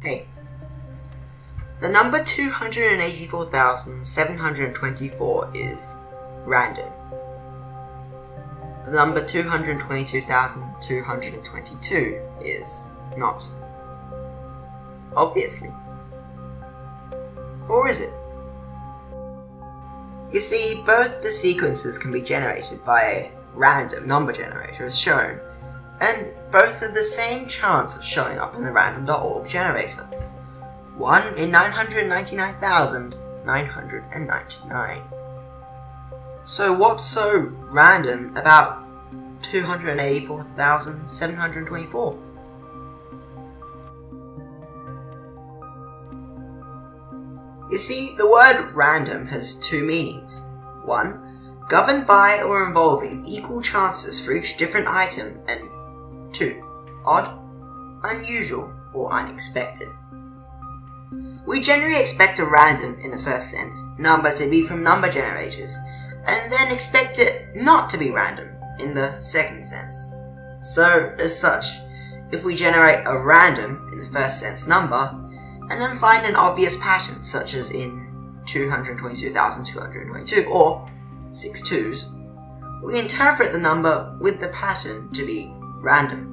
Hey, the number 284,724 is random. The number 222,222 is not. Obviously. Or is it? You see, both the sequences can be generated by a random number generator as shown, and both have the same chance of showing up in the random.org generator. 1 in 999,999. So what's so random about 284,724? You see, the word random has two meanings. 1. Governed by or involving equal chances for each different item, and 2. Odd, unusual, or unexpected. We generally expect a random, in the first sense, number to be from number generators, and then expect it not to be random, in the second sense. So, as such, if we generate a random, in the first sense, number, and then find an obvious pattern, such as in 222,222, or 6 2s, we interpret the number with the pattern to be random,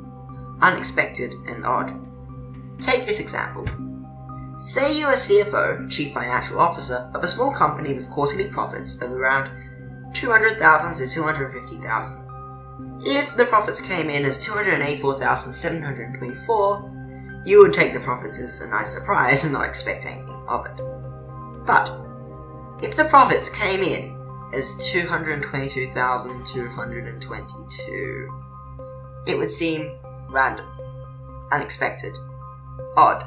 unexpected, and odd. Take this example. Say you are CFO, Chief Financial Officer, of a small company with quarterly profits of around 200,000 to 250,000. If the profits came in as 284,724, you would take the profits as a nice surprise and not expect anything of it. But if the profits came in as 222,222, it would seem random, unexpected, odd.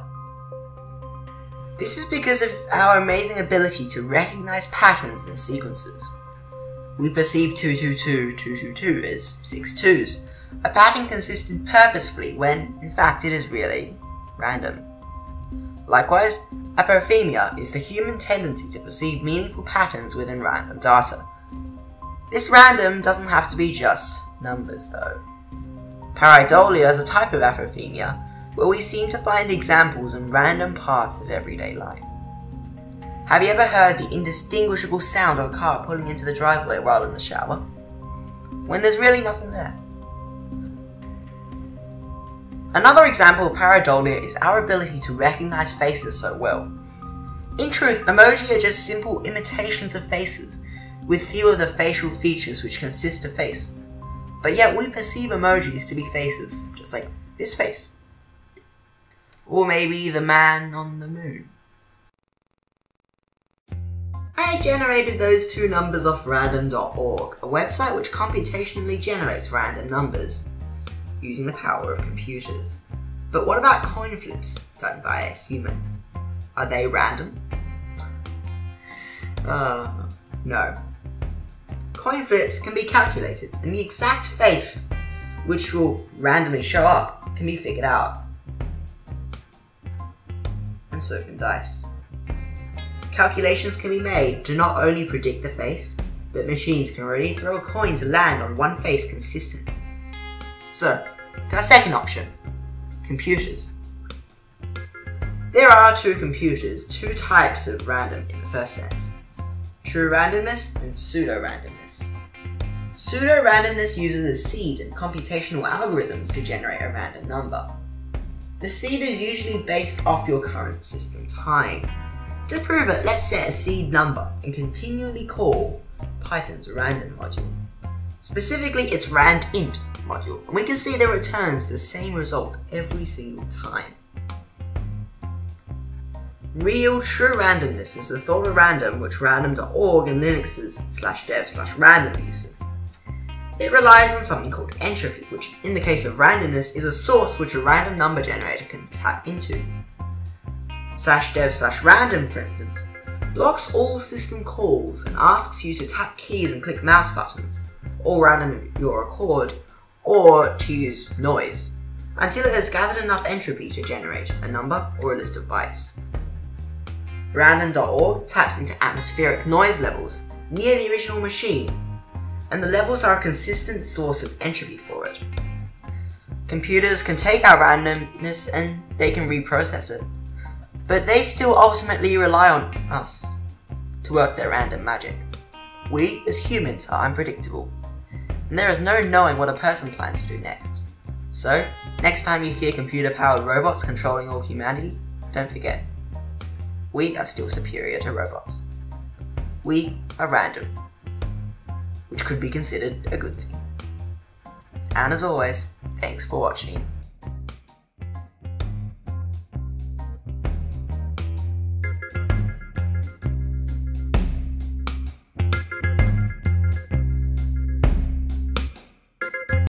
This is because of our amazing ability to recognize patterns in sequences. We perceive 222,222 as 6 2s, a pattern consistent purposefully when, in fact, it is really random. Likewise, apophenia is the human tendency to perceive meaningful patterns within random data. This random doesn't have to be just numbers, though. Pareidolia is a type of apophenia where we seem to find examples in random parts of everyday life. Have you ever heard the indistinguishable sound of a car pulling into the driveway while in the shower? When there's really nothing there. Another example of pareidolia is our ability to recognize faces so well. In truth, emoji are just simple imitations of faces, with few of the facial features which consist of face. But yet we perceive emojis to be faces, just like this face. Or maybe the man on the moon. I generated those two numbers off random.org, a website which computationally generates random numbers, using the power of computers. But what about coin flips done by a human? Are they random? No. Coin flips can be calculated, and the exact face which will randomly show up can be figured out. And so can dice. Calculations can be made to not only predict the face, but machines can already throw a coin to land on one face consistent. So, to our second option, computers. There are two computers, two types of random in the first sense. True randomness and pseudo-randomness. Pseudo-randomness uses a seed and computational algorithms to generate a random number. The seed is usually based off your current system time. To prove it, let's set a seed number and continually call Python's random module. Specifically, its randint module, and we can see that it returns the same result every single time. Real true randomness is the thought of random which random.org and Linux's /dev/random uses. It relies on something called entropy, which in the case of randomness is a source which a random number generator can tap into. /dev/random, for instance, blocks all system calls and asks you to tap keys and click mouse buttons, or random your accord, or to use noise, until it has gathered enough entropy to generate a number or a list of bytes. Random.org taps into atmospheric noise levels near the original machine, and the levels are a consistent source of entropy for it. Computers can take our randomness and they can reprocess it, but they still ultimately rely on us to work their random magic. We, as humans, are unpredictable, and there is no knowing what a person plans to do next. So, next time you fear computer-powered robots controlling all humanity, don't forget, we are still superior to robots. We are random, which could be considered a good thing. And as always, thanks for watching.